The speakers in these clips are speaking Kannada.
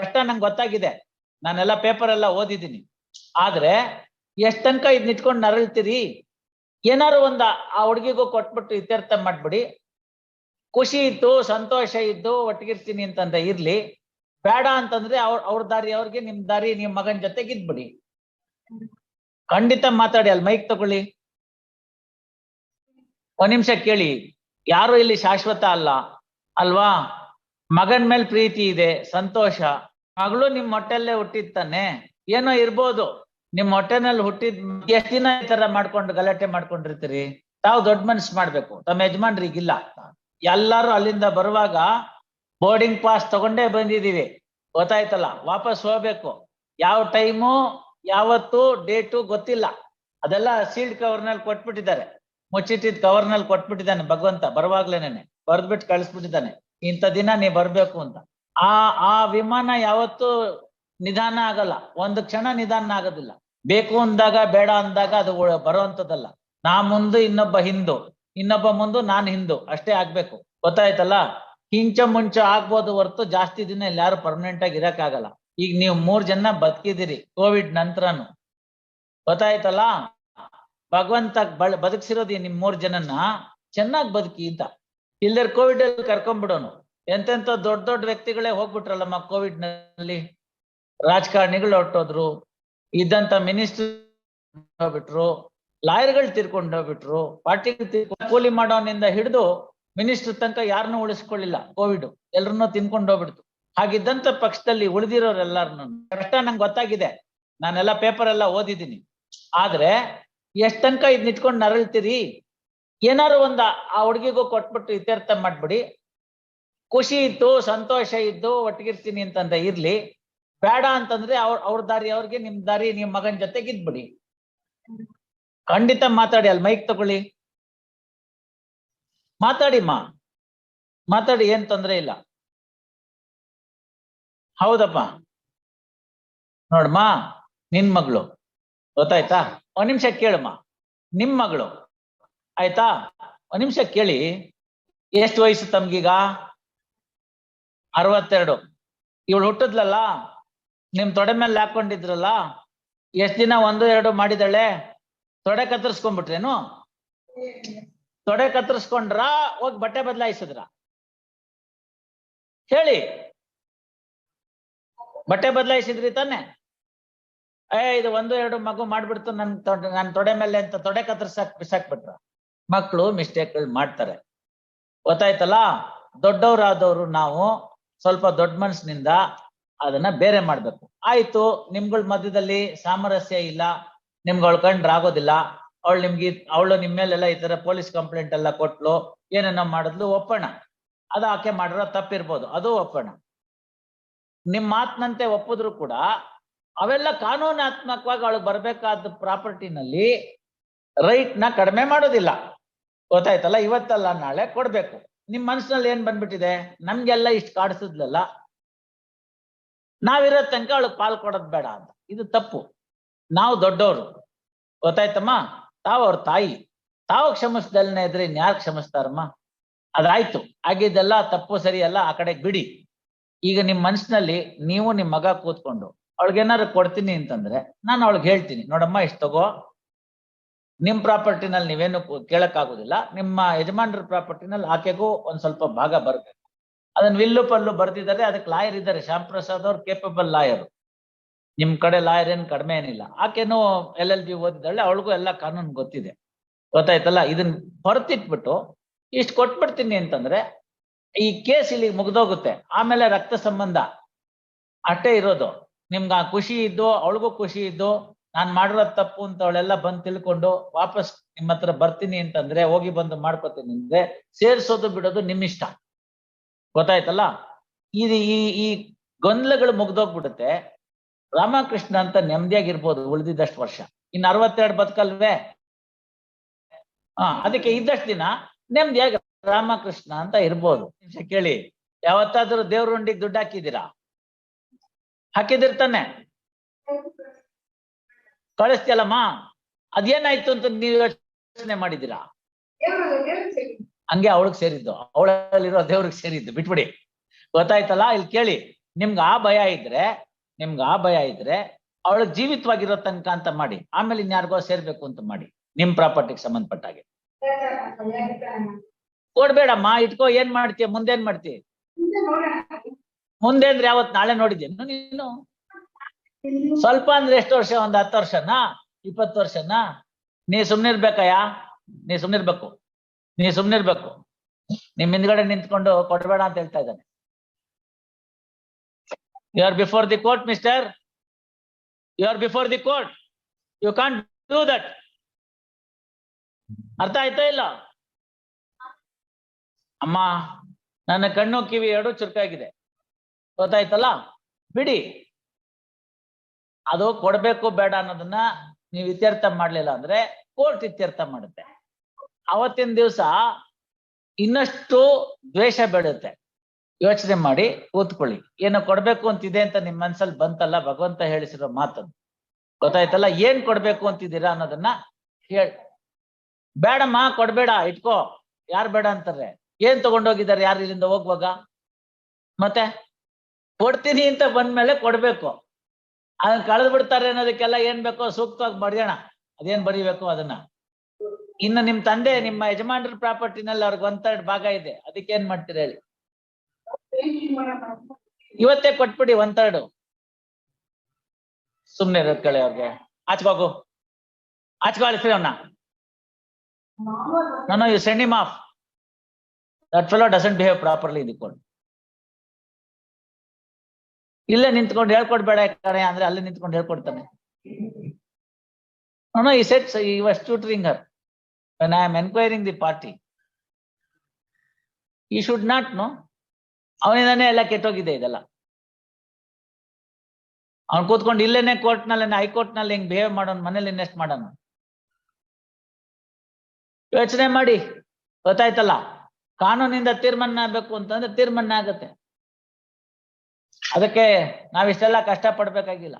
ಕಷ್ಟ ನಂಗೆ ಗೊತ್ತಾಗಿದೆ, ನಾನೆಲ್ಲ ಪೇಪರ್ ಎಲ್ಲ ಓದಿದ್ದೀನಿ. ಆದ್ರೆ ಎಷ್ಟ್ ತನಕ ಇದ್ ನಿಂತ್ಕೊಂಡು ನರಳ್ತೀರಿ? ಏನಾರು ಒಂದ ಆ ಹುಡುಗಿಗೂ ಕೊಟ್ಬಿಟ್ಟು ಇತ್ಯರ್ಥ ಮಾಡ್ಬಿಡಿ. ಖುಷಿ ಇತ್ತು, ಸಂತೋಷ ಇದ್ದು ಒಟ್ಟಿಗಿರ್ತೀನಿ ಅಂತಂದ್ರೆ ಇರ್ಲಿ, ಬೇಡ ಅಂತಂದ್ರೆ ಅವ್ರ ದಾರಿ ಅವ್ರಿಗೆ, ನಿಮ್ ದಾರಿ ನಿಮ್ ಮಗನ್ ಜೊತೆಗೆ ಇದ್ಬಿಡಿ. ಖಂಡಿತ ಮಾತಾಡಿ. ಅಲ್ಲಿ ಮೈಕ್ ತಗೊಳ್ಳಿ, ಒಂದ್ ನಿಮಿಷ ಕೇಳಿ. ಯಾರು ಇಲ್ಲಿ ಶಾಶ್ವತ ಅಲ್ಲ ಅಲ್ವಾ? ಮಗನ್ ಮೇಲೆ ಪ್ರೀತಿ ಇದೆ, ಸಂತೋಷ. ಮಗಳು ನಿಮ್ ಹೊಟ್ಟೆಲ್ಲೇ ಹುಟ್ಟಿತ್ತಾನೆ, ಏನೋ ಇರ್ಬೋದು. ನಿಮ್ ಹೊಟ್ಟೆನಲ್ಲಿ ಹುಟ್ಟಿದ್ ಎಷ್ಟ್ ದಿನ ಈ ತರ ಮಾಡ್ಕೊಂಡು ಗಲಾಟೆ ಮಾಡ್ಕೊಂಡಿರ್ತೀರಿ? ತಾವು ದೊಡ್ಡ ಮನ್ಸ್ ಮಾಡ್ಬೇಕು, ತಮ್ಮ ಯಜಮಾನ್ರಿಗಿಲ್ಲ. ಎಲ್ಲಾರು ಅಲ್ಲಿಂದ ಬರುವಾಗ ಬೋರ್ಡಿಂಗ್ ಪಾಸ್ ತಗೊಂಡೇ ಬಂದಿದೀವಿ, ಗೊತ್ತಾಯ್ತಲ್ಲ? ವಾಪಸ್ ಹೋಗ್ಬೇಕು. ಯಾವ ಟೈಮು, ಯಾವತ್ತು, ಡೇಟು ಗೊತ್ತಿಲ್ಲ. ಅದೆಲ್ಲ ಸೀಲ್ಡ್ ಕವರ್ನಲ್ಲಿ ಕೊಟ್ಬಿಟ್ಟಿದ್ದಾರೆ, ಮುಚ್ಚಿಟ್ಟಿದ್ ಕವರ್ನಲ್ಲಿ ಕೊಟ್ಬಿಟ್ಟಿದ್ದಾನೆ ಭಗವಂತ. ಬರುವಾಗ್ಲೇನೆ ಬರ್ದ್ಬಿಟ್ಟು ಕಳಿಸ್ಬಿಟ್ಟಿದ್ದಾನೆ, ಇಂಥ ದಿನ ನೀ ಬರ್ಬೇಕು ಅಂತ. ಆ ವಿಮಾನ ಯಾವತ್ತೂ ನಿಧಾನ ಆಗಲ್ಲ, ಒಂದು ಕ್ಷಣ ನಿಧಾನ ಆಗೋದಿಲ್ಲ. ಬೇಕು ಅಂದಾಗ, ಬೇಡ ಅಂದಾಗ ಅದು ಬರುವಂತದ್ದಲ್ಲ. ನಾ ಮುಂದು, ಇನ್ನೊಬ್ಬ ಹಿಂದು, ಇನ್ನೊಬ್ಬ ಮುಂದು, ನಾನ್ ಹಿಂದು, ಅಷ್ಟೇ ಆಗ್ಬೇಕು. ಗೊತ್ತಾಯ್ತಲ್ಲ? ಹಿಂಚ ಮುಂಚ ಆಗ್ಬೋದು ಹೊರ್ತು ಜಾಸ್ತಿ ದಿನ ಇಲ್ಲಿ ಯಾರು ಪರ್ಮನೆಂಟ್ ಆಗಿ ಇರಕ್ಕಾಗಲ್ಲ. ಈಗ ನೀವು 3 ಜನ ಬದುಕಿದಿರಿ ಕೋವಿಡ್ ನಂತರನು, ಗೊತ್ತಾಯ್ತಲ್ಲ? ಭಗವಂತ ಬದುಕ್ಸಿರೋದು ನಿಮ್ 3 ಜನನ್ನ, ಚೆನ್ನಾಗಿ ಬದುಕಿ ಅಂತ. ಇಲ್ದರ್ ಕೋವಿಡ್ ಅಲ್ಲಿ ಕರ್ಕೊಂಡ್ಬಿಡೋನು. ಎಂತೆಂತ ದೊಡ್ಡ ದೊಡ್ಡ ವ್ಯಕ್ತಿಗಳೇ ಹೋಗ್ಬಿಟ್ರಲ್ಲಮ್ಮ ಕೋವಿಡ್ ನಲ್ಲಿ. ರಾಜಕಾರಣಿಗಳು ಹೊರಟೋದ್ರು, ಇದ್ದಂತ ಮಿನಿಸ್ಟರ್ ಹೋಗ್ಬಿಟ್ರು, ಲಾಯರ್ಗಳು ತೀರ್ಕೊಂಡು ಹೋಗ್ಬಿಟ್ರು, ಪಾರ್ಟಿಗಳು ಕೂಲಿ ಮಾಡೋನಿಂದ ಹಿಡಿದು ಮಿನಿಸ್ಟರ್ ತನಕ ಯಾರನ್ನೂ ಉಳಿಸ್ಕೊಳ್ಳಿಲ್ಲ ಕೋವಿಡ್, ಎಲ್ರನ್ನೂ ತಿನ್ಕೊಂಡು ಹೋಗ್ಬಿಡ್ತು. ಹಾಗಿದ್ದಂತ ಪಕ್ಷದಲ್ಲಿ ಉಳಿದಿರೋರೆಲ್ಲಾರನ್ನು ಕಷ್ಟ ನಂಗೆ ಗೊತ್ತಾಗಿದೆ, ನಾನೆಲ್ಲ ಪೇಪರ್ ಎಲ್ಲ ಓದಿದ್ದೀನಿ. ಆದ್ರೆ ಎಷ್ಟ್ ತನಕ ಇದ್ ನಿಂತ್ಕೊಂಡು ನರಳ್ತೀರಿ? ಏನಾರು ಒಂದ ಆ ಹುಡುಗಿಗೂ ಕೊಟ್ಬಿಟ್ಟು ಇತ್ಯರ್ಥ ಮಾಡ್ಬಿಡಿ. ಖುಷಿ ಇತ್ತು, ಸಂತೋಷ ಇದ್ದು ಒಟ್ಟಿಗಿರ್ತೀನಿ ಅಂತಂದ್ರೆ ಇರ್ಲಿ, ಬೇಡ ಅಂತಂದ್ರೆ ಅವ್ರ ದಾರಿ ಅವ್ರಿಗೆ, ನಿಮ್ ದಾರಿ ನಿಮ್ ಮಗನ್ ಜೊತೆಗೆ ಇದ್ಬಿಡಿ. ಖಂಡಿತ ಮಾತಾಡಿ. ಅಲ್ಲಿ ಮೈಕ್ ತಗೊಳ್ಳಿ, ಮಾತಾಡಿ ಮಾತಾಡಿ, ಏನ್ ತೊಂದ್ರೆ ಇಲ್ಲ. ಹೌದಪ್ಪ, ನೋಡಮ್ಮ, ನಿನ್ ಮಗಳು, ಗೊತ್ತಾಯ್ತಾ? ಒಂದ್ ನಿಮಿಷ ಕೇಳಮ್ಮ, ನಿಮ್ ಮಗಳು ಆಯ್ತಾ? ಒಂದ್ ನಿಮಿಷ ಕೇಳಿ. ಎಷ್ಟು ವಯಸ್ಸು ತಮ್ಗೀಗ? 62. ಇವಳು ಹುಟ್ಟದ್ಲಲ್ಲ, ನಿಮ್ ತೊಡೆ ಮೇಲೆ ಹಾಕೊಂಡಿದ್ರಲ್ಲ, ಎಷ್ಟ್ ದಿನ 1, 2 ಮಾಡಿದಳೆ? ತೊಡೆ ಕತ್ತರಿಸ್ಕೊಂಡ್ಬಿಟ್ರೇನು? ತೊಡೆ ಕತ್ತರಿಸ್ಕೊಂಡ್ರ ಹೋಗಿ ಬಟ್ಟೆ ಬದಲಾಯಿಸಿದ್ರ? ಹೇಳಿ, ಬಟ್ಟೆ ಬದಲಾಯಿಸಿದ್ರಿ ತಾನೆ? ಇದು 1, 2 ಮಗು ಮಾಡ್ಬಿಡ್ತು ನನ್ ತೊಡೆ ಮೇಲೆ ಅಂತ ತೊಡೆ ಬಿಸಾಕ್ಬಿಟ್ರ? ಮಕ್ಕಳು ಮಿಸ್ಟೇಕ್ಗಳು ಮಾಡ್ತಾರೆ, ಗೊತ್ತಾಯ್ತಲ್ಲ? ದೊಡ್ಡವರಾದವರು ನಾವು ಸ್ವಲ್ಪ ದೊಡ್ಡ ಮನಸ್ಸಿನಿಂದ ಅದನ್ನ ಬೇರೆ ಮಾಡ್ಬೇಕು. ಆಯ್ತು, ನಿಮ್ಗಳ ಮಧ್ಯದಲ್ಲಿ ಸಾಮರಸ್ಯ ಇಲ್ಲ, ನಿಮ್ಗೆ ಅವಳು ಕಂಡ್ರೆ ಆಗೋದಿಲ್ಲ, ಅವಳು ನಿಮ್ ಮೇಲೆಲ್ಲ ಈ ತರ ಪೊಲೀಸ್ ಕಂಪ್ಲೇಂಟ್ ಎಲ್ಲ ಕೊಟ್ಲು, ಏನೇನೋ ಮಾಡಿದ್ಲು, ಒಪ್ಪೋಣ. ಅದು ಆಕೆ ಮಾಡಿರೋ ತಪ್ಪಿರ್ಬೋದು, ಅದು ಒಪ್ಪೋಣ. ನಿಮ್ ಮಾತಿನಂತೆ ಒಪ್ಪಿದ್ರು ಕೂಡ ಅವೆಲ್ಲ ಕಾನೂನಾತ್ಮಕವಾಗಿ ಅವಳಿಗೆ ಬರ್ಬೇಕಾದ ಪ್ರಾಪರ್ಟಿನಲ್ಲಿ ರೈಟ್ ನ ಕಡಿಮೆ ಮಾಡೋದಿಲ್ಲ, ಗೊತ್ತಾಯ್ತಲ್ಲ? ಇವತ್ತಲ್ಲ ನಾಳೆ ಕೊಡ್ಬೇಕು. ನಿಮ್ ಮನ್ಸಿನಲ್ಲಿ ಏನ್ ಬಂದ್ಬಿಟ್ಟಿದೆ? ನಮ್ಗೆಲ್ಲ ಇಷ್ಟು ಕಾಡಿಸಿದ್ಲಲ್ಲ, ನಾವಿರೋ ತನಕ ಅವಳಿಗೆ ಪಾಲ್ ಕೊಡೋದ್ ಬೇಡ ಅಂತ. ಇದು ತಪ್ಪು. ನಾವು ದೊಡ್ಡವರು, ಗೊತ್ತಾಯ್ತಮ್ಮ? ತಾವು ಅವ್ರ ತಾಯಿ, ತಾವು ಕ್ಷಮಿಸ್ದಲ್ನೇ ಇದ್ರೆ ಇನ್ಯಾರು ಕ್ಷಮಿಸ್ತಾರಮ್ಮ? ಅದಾಯ್ತು, ಆಗಿದ್ದೆಲ್ಲ ತಪ್ಪು ಸರಿ ಅಲ್ಲ, ಆ ಕಡೆಗೆ ಬಿಡಿ. ಈಗ ನಿಮ್ ಮನ್ಸಿನಲ್ಲಿ ನೀವು ನಿಮ್ ಮಗ ಕೂತ್ಕೊಂಡು ಅವಳಿಗೇನಾದ್ರು ಕೊಡ್ತೀನಿ ಅಂತಂದ್ರೆ ನಾನು ಅವಳಿಗೆ ಹೇಳ್ತೀನಿ, ನೋಡಮ್ಮ ಇಷ್ಟು ತಗೋ, ನಿಮ್ ಪ್ರಾಪರ್ಟಿನಲ್ಲಿ ನೀವೇನು ಕೇಳಕ್ ಆಗುದಿಲ್ಲ, ನಿಮ್ಮ ಯಜಮಾನ್ರ ಪ್ರಾಪರ್ಟಿನಲ್ಲಿ ಆಕೆಗೂ ಒಂದ್ ಸ್ವಲ್ಪ ಭಾಗ ಬರ್ಬೇಕು. ಅದನ್ನ ವಿಲ್ಲು ಪಲ್ಲು ಬರ್ದಿದ್ದಾರೆ, ಅದಕ್ಕೆ ಲಾಯರ್ ಇದ್ದಾರೆ, ಶ್ಯಾಮ್ ಪ್ರಸಾದ್ ಅವ್ರು ಕೇಪಬಲ್ ಲಾಯರ್. ನಿಮ್ ಕಡೆ ಲಾಯರ್ ಏನ್ ಕಡಿಮೆ ಏನಿಲ್ಲ. ಆಕೆನೂ LLB ಓದಿದ್ದಾಳೆ, ಅವಳಿಗೂ ಎಲ್ಲ ಕಾನೂನು ಗೊತ್ತಿದೆ, ಗೊತ್ತಾಯ್ತಲ್ಲ? ಇದನ್ನ ಹೊರತಿಟ್ಬಿಟ್ಟು ಇಷ್ಟು ಕೊಟ್ಬಿಡ್ತೀನಿ ಅಂತಂದ್ರೆ ಈ ಕೇಸ್ ಇಲ್ಲಿ ಮುಗ್ದೋಗುತ್ತೆ. ಆಮೇಲೆ ರಕ್ತ ಸಂಬಂಧ ಅಷ್ಟೇ ಇರೋದು. ನಿಮ್ಗೆ ಆ ಖುಷಿ ಇದ್ದು, ಅವಳಿಗೂ ಖುಷಿ ಇದ್ದು, ನಾನ್ ಮಾಡಿರೋದ್ ತಪ್ಪು ಅಂತ ಅವಳೆಲ್ಲ ಬಂದು ತಿಳ್ಕೊಂಡು ವಾಪಸ್ ನಿಮ್ಮ ಹತ್ರ ಬರ್ತೀನಿ ಅಂತಂದ್ರೆ, ಹೋಗಿ ಬಂದು ಮಾಡ್ಕೊತೀನಿ ಅಂದ್ರೆ, ಸೇರ್ಸೋದು ಬಿಡೋದು ನಿಮ್ಮಿಷ್ಟ, ಗೊತ್ತಾಯ್ತಲ್ಲ? ಈ ಗೊಂದಲಗಳು ಮುಗ್ದೋಗ್ಬಿಡುತ್ತೆ. ರಾಮಕೃಷ್ಣ ಅಂತ ನೆಮ್ಮದಿಯಾಗಿರ್ಬೋದು ಉಳಿದಿದ್ದಷ್ಟು ವರ್ಷ. ಇನ್ನು 62 ಬದುಕಲ್ವೇ? ಅದಕ್ಕೆ ಇದ್ದಷ್ಟು ದಿನ ನೆಮ್ಮದಿಯಾಗಿ ರಾಮಕೃಷ್ಣ ಅಂತ ಇರ್ಬೋದು. ಕೇಳಿ, ಯಾವತ್ತಾದ್ರೂ ದೇವ್ರ ಉಂಡಿಗೆ ದುಡ್ಡು ಹಾಕಿದ್ದೀರಾ? ಹಾಕಿದಿರ್ತಾನೆ, ಕಳಿಸ್ತಿಯಲ್ಲಮ್ಮ, ಅದೇನಾಯ್ತು ಅಂತ ನೀವು ಯೋಚನೆ ಮಾಡಿದ್ದೀರಾ? ಹಂಗೆ ಅವಳಿಗೆ ಸೇರಿದ್ದು, ಅವಳಲ್ಲಿರೋ ದೇವ್ರಿಗೆ ಸೇರಿದ್ದು, ಬಿಟ್ಬಿಡಿ, ಗೊತ್ತಾಯ್ತಲ್ಲ? ಇಲ್ಲಿ ಕೇಳಿ, ನಿಮ್ಗೆ ಆ ಭಯ ಇದ್ರೆ ಅವಳು ಜೀವಿತವಾಗಿರೋ ತನಕ ಅಂತ ಮಾಡಿ, ಆಮೇಲೆ ಇನ್ಯಾರಿಗೋ ಸೇರ್ಬೇಕು ಅಂತ ಮಾಡಿ, ನಿಮ್ ಪ್ರಾಪರ್ಟಿಗೆ ಸಂಬಂಧಪಟ್ಟ ಹಾಗೆ. ಕೊಡ್ಬೇಡಮ್ಮ, ಇಟ್ಕೋ. ಏನ್ ಮಾಡ್ತೀಯ? ಮುಂದೇನ್ ಮಾಡ್ತೀಯ? ಮುಂದೆ ಅಂದ್ರೆ ಯಾವತ್? ನಾಳೆ ನೋಡಿದ್ದೇನು ನೀನು? ಸ್ವಲ್ಪ ಅಂದ್ರೆ ಎಷ್ಟು ವರ್ಷ? ಒಂದ್ 10 ವರ್ಷನಾ? 20 ವರ್ಷನಾ? ನೀ ಸುಮ್ನಿರ್ಬೇಕಯ್ಯ, ನೀ ಸುಮ್ನಿರ್ಬೇಕು. ನಿಮ್ ಹಿಂದ್ಗಡೆ ನಿಂತ್ಕೊಂಡು ಕೊಡ್ಬೇಡ ಅಂತ ಹೇಳ್ತಾ ಇದ್ದಾನೆ. You are before the court mister, you are before the court, you can't do that. ಅರ್ಥ ಆಯ್ತಾ ಇಲ್ಲ? ಅಮ್ಮ, ನನ್ನ ಕಣ್ಣು ಕಿವಿ ಎರಡು ಚುರುಕಾಗಿದೆ, ಗೊತ್ತಾಯ್ತಲ್ಲ? ಬಿಡಿ. ಅದು ಕೊಡ್ಬೇಕು ಬೇಡ ಅನ್ನೋದನ್ನ ನೀವು ಇತ್ಯರ್ಥ ಮಾಡ್ಲಿಲ್ಲ ಅಂದ್ರೆ ಕೋರ್ಟ್ ಇತ್ಯರ್ಥ ಮಾಡುತ್ತೆ. ಅವತ್ತಿನ ದಿವಸ ಇನ್ನಷ್ಟು ದ್ವೇಷ ಬೆಳೆಯುತ್ತೆ. ಯೋಚನೆ ಮಾಡಿ ಕೂತ್ಕೊಳ್ಳಿ. ಏನೋ ಕೊಡ್ಬೇಕು ಅಂತಿದೆ ಅಂತ ನಿಮ್ ಮನ್ಸಲ್ಲಿ ಬಂತಲ್ಲ, ಭಗವಂತ ಹೇಳಿಸಿರೋ ಮಾತನ್ನು, ಗೊತ್ತಾಯ್ತಲ್ಲ? ಏನ್ ಕೊಡ್ಬೇಕು ಅಂತಿದ್ದೀರಾ ಅನ್ನೋದನ್ನ ಹೇಳಿ. ಬೇಡಮ್ಮ, ಕೊಡ್ಬೇಡ, ಇಟ್ಕೋ. ಯಾರು ಬೇಡ ಅಂತಾರೆ? ಏನ್ ತಗೊಂಡೋಗಿದ್ದಾರೆ ಯಾರು ಇಲ್ಲಿಂದ ಹೋಗುವಾಗ? ಮತ್ತೆ ಕೊಡ್ತೀನಿ ಅಂತ ಬಂದ್ಮೇಲೆ ಕೊಡ್ಬೇಕು. ಅದನ್ನ ಕಳೆದು ಬಿಡ್ತಾರೆ ಅನ್ನೋದಕ್ಕೆಲ್ಲ ಏನ್ ಬೇಕೋ ಸೂಕ್ತವಾಗಿ ಬರೆಯೋಣ. ಅದೇನ್ ಬರೀಬೇಕು ಅದನ್ನ. ಇನ್ನು ನಿಮ್ ತಂದೆ, ನಿಮ್ಮ ಯಜಮಾನ್ರ ಪ್ರಾಪರ್ಟಿನಲ್ಲಿ ಅವ್ರಿಗೆ 1/3 ಭಾಗ ಇದೆ, ಅದಕ್ಕೇನ್ ಮಾಡ್ತೀರ ಹೇಳಿ? ಇವತ್ತೇ ಕೊಟ್ಬಿಡಿ 1/3. ಸುಮ್ನೆ ಇರೋದ್ಕಳಿ ಅವ್ರಿಗೆ. ಆಚ್ಕೋಗು, ಆಚ್ಕೊಳಿಸ್ರಿ ಅವನ್ನ. No, you send him off. That fellow doesn't behave properly in the court. ಇಲ್ಲೇ ನಿಂತ್ಕೊಂಡು ಹೇಳ್ಕೊಡ್ಬೇಡ ಕಣೆ ಅಂದ್ರೆ ಅಲ್ಲೇ ನಿಂತ್ಕೊಂಡು ಹೇಳ್ಕೊಡ್ತಾನೆ. No, he said so, he was tutoring her. When I am enquiring the party, he should not know. ಅವನಿಂದಾನೆ ಎಲ್ಲ ಕೆಟ್ಟೋಗಿದೆ ಇದೆಲ್ಲ. ಅವ್ನು ಕೂತ್ಕೊಂಡು ಇಲ್ಲೇನೆ ಕೋರ್ಟ್ ನಲ್ಲಿ, ಹೈಕೋರ್ಟ್ ನಲ್ಲಿ ಹಿಂಗ್ ಬಿಹೇವ್ ಮಾಡೋನ್, ಮನೇಲಿ ಇನ್ವೆಸ್ಟ್ ಮಾಡೋಣ. ಯೋಚನೆ ಮಾಡಿ, ಗೊತ್ತಾಯ್ತಲ್ಲ? ಕಾನೂನಿಂದ ತೀರ್ಮಾನ ಆಗ್ಬೇಕು ಅಂತಂದ್ರೆ ತೀರ್ಮಾನ ಆಗುತ್ತೆ. ಅದಕ್ಕೆ ನಾವಿಷ್ಟೆಲ್ಲ ಕಷ್ಟ ಪಡ್ಬೇಕಾಗಿಲ್ಲ.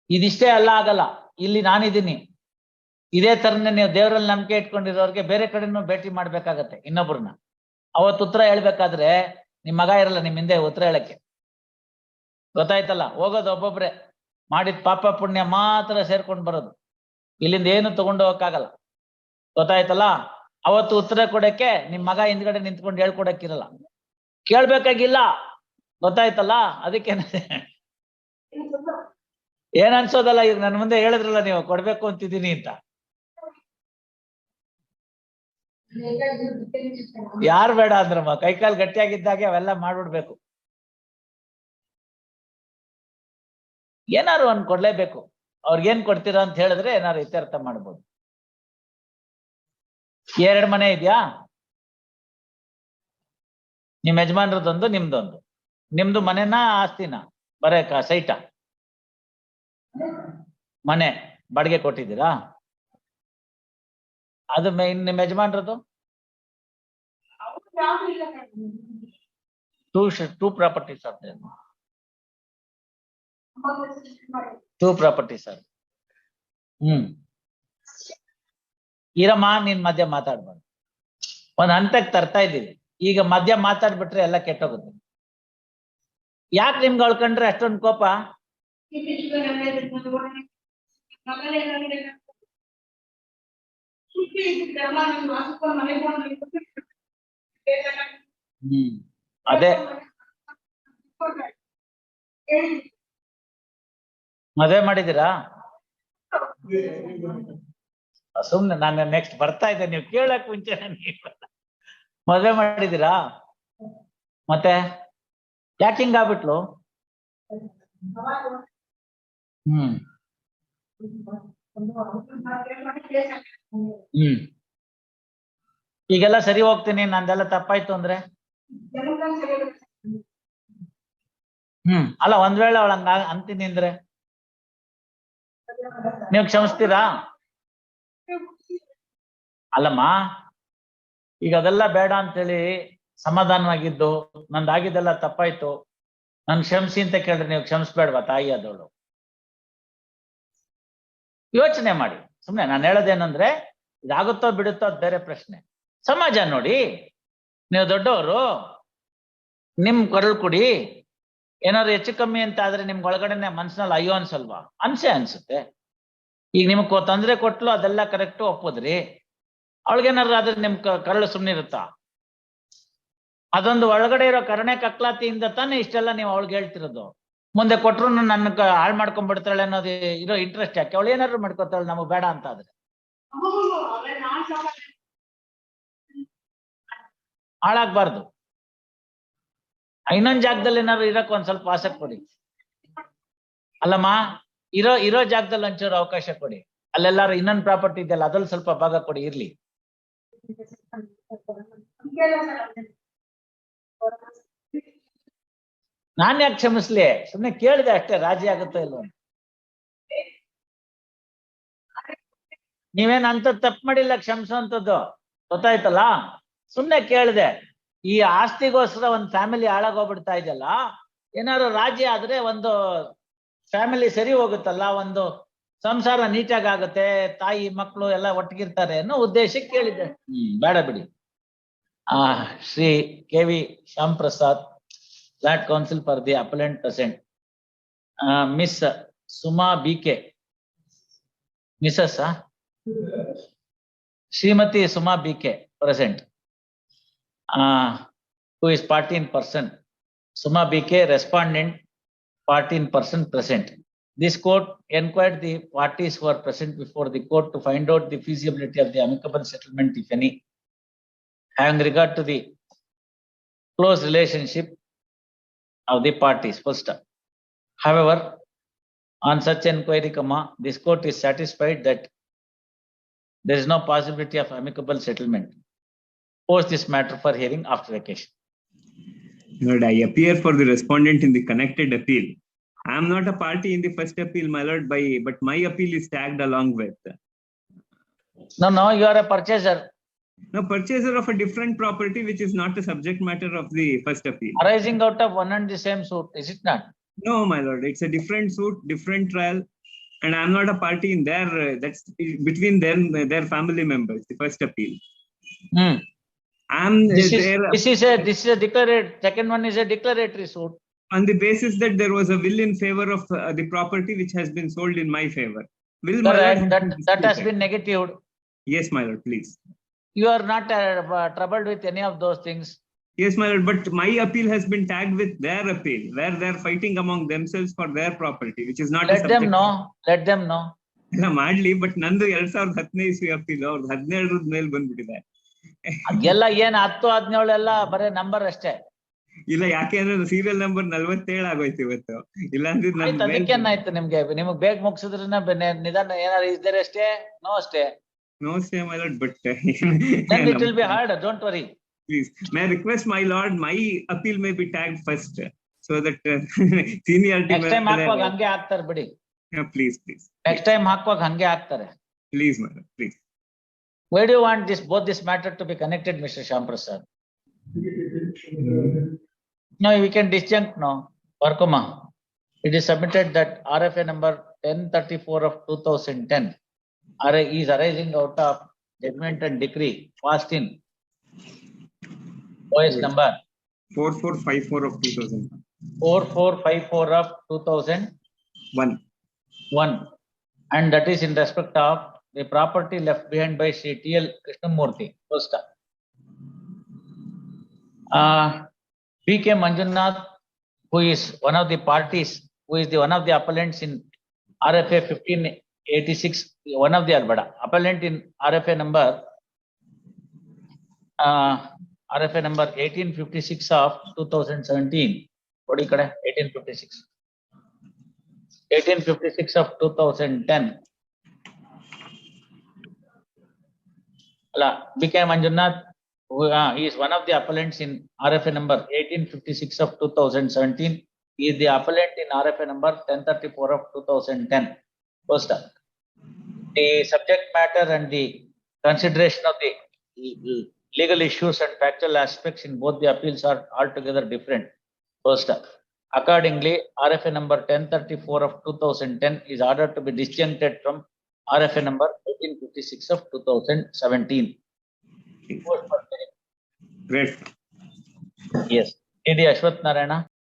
ಇದಿಷ್ಟೇ ಅಲ್ಲ, ಆಗಲ್ಲ. ಇಲ್ಲಿ ನಾನಿದ್ದೀನಿ. ಇದೇ ತರನೇ ನೀವು ದೇವರಲ್ಲಿ ನಂಬಿಕೆ ಇಟ್ಕೊಂಡಿರೋರ್ಗೆ ಬೇರೆ ಕಡೆನೂ ಭೇಟಿ ಮಾಡ್ಬೇಕಾಗತ್ತೆ ಇನ್ನೊಬ್ರನ್ನ. ಅವತ್ತು ಉತ್ತರ ಹೇಳ್ಬೇಕಾದ್ರೆ ನಿಮ್ ಮಗ ಇರಲ್ಲ ನಿಮ್ ಹಿಂದೆ ಉತ್ತರ ಹೇಳಕ್ಕೆ, ಗೊತ್ತಾಯ್ತಲ್ಲ? ಹೋಗೋದು ಒಬ್ಬೊಬ್ರೆ, ಮಾಡಿದ ಪಾಪ ಪುಣ್ಯ ಮಾತ್ರ ಸೇರ್ಕೊಂಡು ಬರೋದು. ಇಲ್ಲಿಂದ ಏನು ತಗೊಂಡು ಹೋಗಕ್ಕಾಗಲ್ಲ, ಗೊತ್ತಾಯ್ತಲ್ಲ? ಅವತ್ತು ಉತ್ತರ ಕೊಡಕ್ಕೆ ನಿಮ್ ಮಗ ಹಿಂದ್ಗಡೆ ನಿಂತ್ಕೊಂಡು ಹೇಳ್ಕೊಡಕ್ಕಿರಲ್ಲ, ಕೇಳ್ಬೇಕಾಗಿಲ್ಲ, ಗೊತ್ತಾಯ್ತಲ್ಲ? ಅದಕ್ಕೆ ಏನ್ ಅನ್ಸೋದಲ್ಲ. ಈಗ ನನ್ ಮುಂದೆ ಹೇಳಿದ್ರಲ್ಲ ನೀವು ಕೊಡ್ಬೇಕು ಅಂತಿದ್ದೀನಿ ಅಂತ. ಯಾರು ಬೇಡ ಅಂದ್ರಮ್ಮ? ಕೈಕಾಲು ಗಟ್ಟಿಯಾಗಿದ್ದಾಗೆ ಅವೆಲ್ಲ ಮಾಡ್ಬಿಡ್ಬೇಕು. ಏನಾರು ಒಂದ್ ಕೊಡ್ಲೇಬೇಕು. ಅವ್ರಿಗೇನ್ ಕೊಡ್ತೀರಾ ಅಂತ ಹೇಳಿದ್ರೆ ಏನಾರು ಇತ್ಯರ್ಥ ಮಾಡ್ಬೋದು. 2 ಮನೆ ಇದೆಯಾ? ನಿಮ್ ಯಜಮಾನ್ರದೊಂದು, ನಿಮ್ದೊಂದು. ನಿಮ್ದು ಮನೆನಾ ಆಸ್ತಿನ? ಬರೇ ಸೈಟ? ಮನೆ ಬಾಡಿಗೆ ಕೊಟ್ಟಿದ್ದೀರಾ? ಅದು ನಿಮ್ ಯಜಮಾನ್ರದ್ದು? Two properties are there. 2 properties are. ಇರಮ್ಮ, ನೀನ್ ಮಧ್ಯ ಮಾತಾಡ್ಬಾರ್ದು. ಒಂದ್ ಹಂತಕ್ಕೆ ತರ್ತಾ ಇದ್ದೀವಿ. ಈಗ ಮಧ್ಯ ಮಾತಾಡ್ಬಿಟ್ರೆ ಎಲ್ಲ ಕೆಟ್ಟೋಗುತ್ತೆ. ಯಾಕೆ ನಿಮ್ಗೆ ಅಳ್ಕೊಂಡ್ರೆ ಅಷ್ಟೊಂದು ಕೋಪ? ಅದೇ ಮದುವೆ ಮಾಡಿದ್ದೀರಾ? ಸುಮ್ನೆ ನಾನು ನೆಕ್ಸ್ಟ್ ಬರ್ತಾ ಇದ್ದೆ, ನೀವು ಕೇಳಕ್ ಮುಂಚೆ ಮದುವೆ ಮಾಡಿದ್ದೀರಾ? ಮತ್ತೆ ಯಾಕೆ ಹಿಂಗಾಗ್ಬಿಟ್ಲು? ಈಗೆಲ್ಲ ಸರಿ ಹೋಗ್ತೀನಿ, ನಂದೆಲ್ಲ ತಪ್ಪಾಯ್ತು ಅಂದ್ರೆ? ಅಲ್ಲ, ಒಂದ್ ವೇಳೆ ಅವಳ ಹಂಗ ಅಂತೀನಿ ಅಂದ್ರೆ ನೀವು ಕ್ಷಮಿಸ್ತೀರಾ? ಅಲ್ಲಮ್ಮ, ಈಗ ಅದೆಲ್ಲ ಬೇಡ ಅಂತೇಳಿ ಸಮಾಧಾನವಾಗಿದ್ದು, ನಂದಾಗಿದ್ದೆಲ್ಲ ತಪ್ಪಾಯ್ತು, ನನ್ ಕ್ಷಮಿಸಿ ಅಂತ ಕೇಳಿದ್ರೆ ನೀವು ಕ್ಷಮಿಸ್ಬೇಡ್ವಾ? ತಾಯಿ ಆದವಳು ಯೋಚನೆ ಮಾಡಿ. ಸುಮ್ನೆ ನಾನು ಹೇಳೋದೇನಂದ್ರೆ, ಇದಾಗುತ್ತೋ ಬಿಡುತ್ತೋ ಅದು ಬೇರೆ ಪ್ರಶ್ನೆ. ಸಮಾಜ ನೋಡಿ, ನೀವು ದೊಡ್ಡವರು, ನಿಮ್ ಕೊರಳು ಕುಡಿ, ಏನಾದ್ರು ಹೆಚ್ಚು ಕಮ್ಮಿ ಅಂತ ಆದ್ರೆ ನಿಮ್ಗೆ ಒಳಗಡೆನೆ ಮನ್ಸಿನಲ್ಲಿ ಅಯ್ಯೋ ಅನ್ಸಲ್ವಾ? ಅನ್ಸುತ್ತೆ. ಈಗ ನಿಮ್ಗ್ ತೊಂದ್ರೆ ಕೊಟ್ಲು ಅದೆಲ್ಲ ಕರೆಕ್ಟ್ ಒಪ್ಪದ್ರಿ, ಅವಳಿಗೇನಾದ್ರು ಆದ್ರೆ ನಿಮ್ ಕರಳು ಸುಮ್ನಿರುತ್ತಾ? ಅದೊಂದು ಒಳಗಡೆ ಇರೋ ಕರುಣೆ ಕಕ್ಲಾತಿಯಿಂದ ತಾನೇ ಇಷ್ಟೆಲ್ಲ ನೀವು ಅವಳಿಗೆ ಹೇಳ್ತಿರೋದು. ಮುಂದೆ ಕೊಟ್ರು ನನ್ನ ಹಾಳು ಮಾಡ್ಕೊಂಡ್ಬಿಡ್ತಾಳೆ ಅನ್ನೋದು ಇರೋ ಇಂಟ್ರೆಸ್ಟ್ ಯಾಕೆ? ಅವಳು ಏನಾದ್ರು ಮಾಡ್ಕೊತಾಳೆ ನಮಗ್ ಬೇಡ ಅಂತ ಆದ್ರೆ. ಹಾಳಾಗ್ಬಾರ್ದು. ಇನ್ನೊಂದ್ ಜಾಗದಲ್ಲಿ ಏನಾದ್ರು ಇರಕ್ ಒಂದ್ ಸ್ವಲ್ಪ ಆಸಕ್ತಿ ಕೊಡಿ. ಅಲ್ಲಮ್ಮ, ಇರೋ ಜಾಗದಲ್ಲಿ ಒಂಚೂರು ಅವಕಾಶ ಕೊಡಿ. ಅಲ್ಲೆಲ್ಲಾರು ಇನ್ನೊಂದು ಪ್ರಾಪರ್ಟಿ ಇದೆಯಲ್ಲ ಅದ್ರಲ್ಲಿ ಸ್ವಲ್ಪ ಭಾಗ ಕೊಡಿ, ಇರ್ಲಿ. ನಾನ್ ಯಾಕೆ ಕ್ಷಮಿಸ್ಲಿ? ಸುಮ್ನೆ ಕೇಳಿದೆ ಅಷ್ಟೇ, ರಾಜಿ ಆಗುತ್ತೋ ಇಲ್ವೋ. ನೀವೇನ್ ಅಂತ ತಪ್ಪು ಮಾಡಿಲ್ಲ, ಕ್ಷಮಿಸುವಂತದ್ದು ಗೊತ್ತಾಯ್ತಲ್ಲ. ಸುಮ್ನೆ ಕೇಳಿದೆ. ಈ ಆಸ್ತಿಗೋಸ್ಕರ ಒಂದ್ ಫ್ಯಾಮಿಲಿ ಹಾಳಾಗೋಗ್ಬಿಡ್ತಾ ಇದೆಯಲ್ಲ, ಏನಾದ್ರು ರಾಜಿ ಆದ್ರೆ ಒಂದು ಫ್ಯಾಮಿಲಿ ಸರಿ ಹೋಗುತ್ತಲ್ಲ, ಒಂದು ಸಂಸಾರ ನೀಟಾಗಿ ಆಗುತ್ತೆ, ತಾಯಿ ಮಕ್ಕಳು ಎಲ್ಲ ಒಟ್ಟಿಗಿರ್ತಾರೆ ಅನ್ನೋ ಉದ್ದೇಶಕ್ಕೆ ಕೇಳಿದೆ. ಬೇಡ ಬಿಡಿ. Shri KV Shyam Prasad, flat counsel for the appellant present. Miss Suma BK, Mrs Shrimati Suma BK present, who is party in person. Suma BK, respondent, party in person present. This court enquired the parties who are present before the court to find out the feasibility of the amicable settlement, if any, having regard to the close relationship of the parties. First, however, on such enquiry, this court is satisfied that there is no possibility of amicable settlement. Post this matter for hearing after vacation. Lord, I appear for the respondent in the connected appeal. I am not a party in the first appeal, my lord, but my appeal is tagged along with. No, you are a purchaser. No, purchaser of a different property which is not the subject matter of the first appeal. Arising out of one and the same suit, is it not? No, my lord, it's a different suit, different trial, and I am not a party in their, that's between them, their family members, the first appeal. This is a declaratory, second one is a declaratory suit. On the basis that there was a will in favor of the property which has been sold in my favor. Will correct, that has been negatived. Yes, my lord, please. You are not troubled with any of those things. Yes, my lord, but my appeal has been tagged with their appeal, where they are fighting among themselves for their property, which is not. Let them know. Let them know. ಇಲ್ಲ ಮಾಡ್ಲಿ, ಬಟ್ ನಂದು 2015 ಇಸ್ವಿ ಅಪೀಲ್, ಅವ್ರದ್ದು 17 ಮೇಲೆ ಬಂದ್ಬಿಟ್ಟಿದೆ. ಅದೆಲ್ಲ ಏನ್ 10, 17 ಎಲ್ಲ ಬರೇ ನಂಬರ್ ಅಷ್ಟೇ. ಇಲ್ಲ, ಯಾಕೆಂದ್ರೆ ಸೀರಿಯಲ್ ನಂಬರ್ 47 ಆಗೋಯ್ತು ಇವತ್ತು. ಇಲ್ಲ ಅಂದ್ರೆ ಅದಕ್ಕೇನಾಯ್ತು ನಿಮ್ಗೆ? ನಿಮ್ಗೆ ಬೇಗ ಮುಗಿಸಿದ್ರೆ ನಿಧಾನ ಏನಾದ್ರು ಇದ್ರೆ ಅಷ್ಟೇ. ನೋ ಅಷ್ಟೇ. No, say my lord, but then it will be hard. Don't worry. Please, may I request my lord, my appeal may be tagged first, so that seniority. Next time ಹಾಕುವಾಗ ಹಂಗೆ ಹಾಕ್ತಾರೆ ಬಿಡಿ. Please. Next time ಹಾಕುವಾಗ ಹಂಗೆ ಹಾಕ್ತಾರೆ. Please, my lord, please. Why do you want both this matter to be connected, Mr. Shyam Prasad? No, we can disjunct now. Parkuma, it is submitted that RFA number 1034 of 2010 is arising out of judgment and decree passed in OS number 4454 of 2001. 4454 of 2001, and that is in respect of the property left behind by Sri TL Krishnamurthy. First, PK Manjunath, who is one of the parties, who is one of the appellants in RFA 1586, one of the appellant in RFA number 1856 of 2017. What do you call 1856 of 2010. BK Manjunath, he is one of the appellants in RFA number 1856 of 2017. He is the appellant in RFA number 1034 of 2010. First, the subject matter and the consideration of the legal issues and factual aspects in both the appeals are altogether different. First, accordingly, RFA number 1034 of 2010 is ordered to be disjuncted from RFA number 1856 of 2017. Great. Yes. AD Ashwath Narayana.